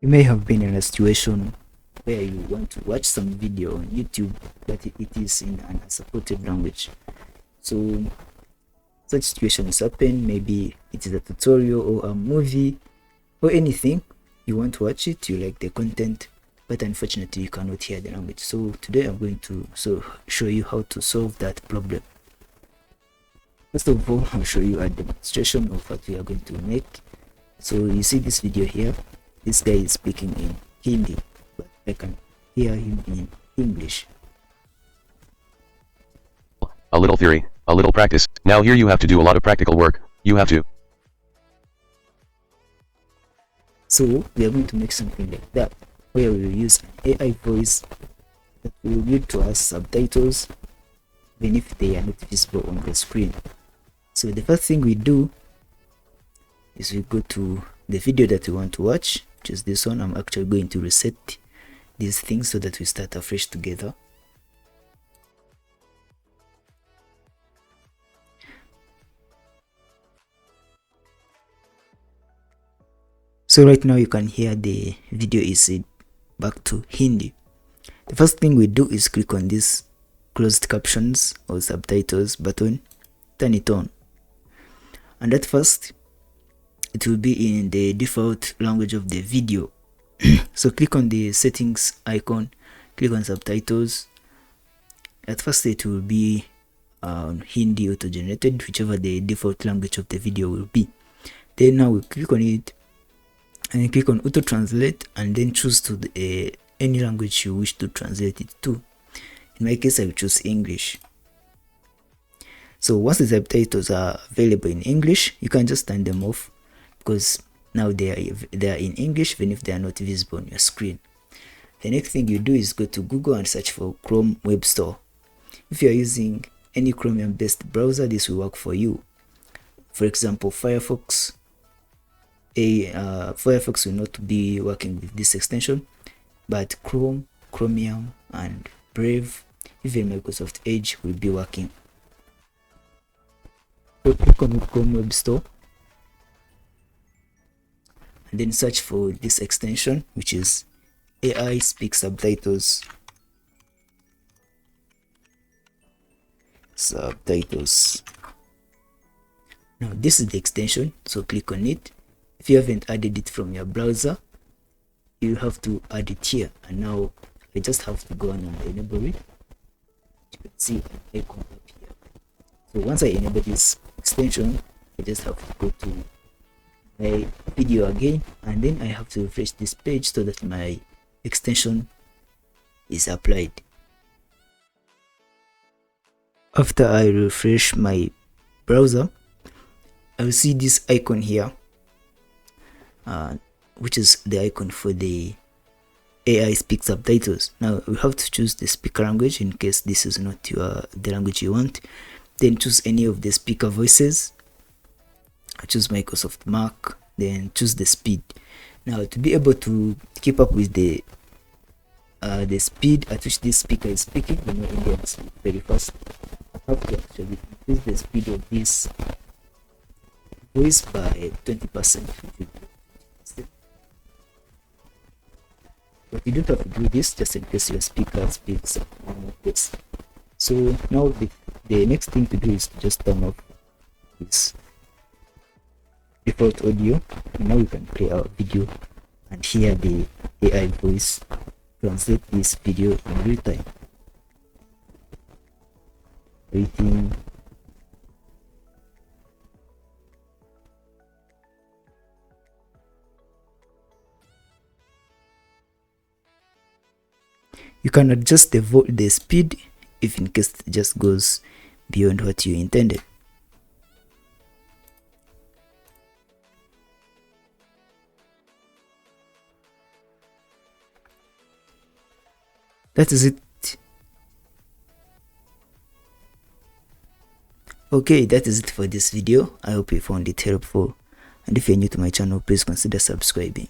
You may have been in a situation where you want to watch some video on YouTube, but it is in an unsupported language. So such situations happen. Maybe it is a tutorial or a movie or anything. You want to watch it, you like the content, but unfortunately you cannot hear the language. So today I'm going to show you how to solve that problem. First of all, I'll show you a demonstration of what we are going to make. So you see this video here, this guy is speaking in Hindi, but I can hear him in English. A little theory, a little practice. Now here you have to do a lot of practical work. You have to. So we are going to make something like that, where we will use an AI voice that will read to us subtitles, even if they are not visible on the screen. So the first thing we do is we go to the video that we want to watch, which is this one. I'm actually going to reset these things so that we start afresh together. So right now you can hear the video is set back to Hindi. The first thing we do is click on this closed captions or subtitles button, turn it on, and at first it will be in the default language of the video. So click on the settings icon, click on subtitles. At first it will be Hindi auto-generated, whichever the default language of the video will be. Then now we click on it and click on auto translate, and then choose to any language you wish to translate it to. In my case I will choose English. So once the subtitles are available in English, you can just turn them off, because now they are in English even if they are not visible on your screen. The next thing you do is go to Google and search for Chrome Web Store. If you are using any Chromium based browser, this will work for you. For example, Firefox will not be working with this extension, but Chrome, Chromium, and Brave, even Microsoft Edge will be working. So click on Chrome Web Store and then search for this extension, which is AI Speak Subtitles. Now this is the extension, so click on it. If you haven't added it from your browser, you have to add it here. And now I just have to go on and enable it. You can see an icon up here. So once I enable this extension, I just have to go to my video again, and then I have to refresh this page so that my extension is applied. After I refresh my browser, I will see this icon here, which is the icon for the AI Speak Subtitles. Now we have to choose the speaker language in case this is not the language you want. Then choose any of the speaker voices. I choose Microsoft Mac, then choose the speed. Now to be able to keep up with the speed at which this speaker is speaking, you know, Indian speak very fast. I have to actually increase the speed of this voice by 20%. But you don't have to do this just in case your speaker speaks this. So now the next thing to do is to just turn off this default audio, and now we can play our video and hear the AI voice translate this video in real time. Waiting. You can adjust the speed if in case it just goes beyond what you intended. That is it. Okay, that is it for this video. I hope you found it helpful, and if you're new to my channel, please consider subscribing.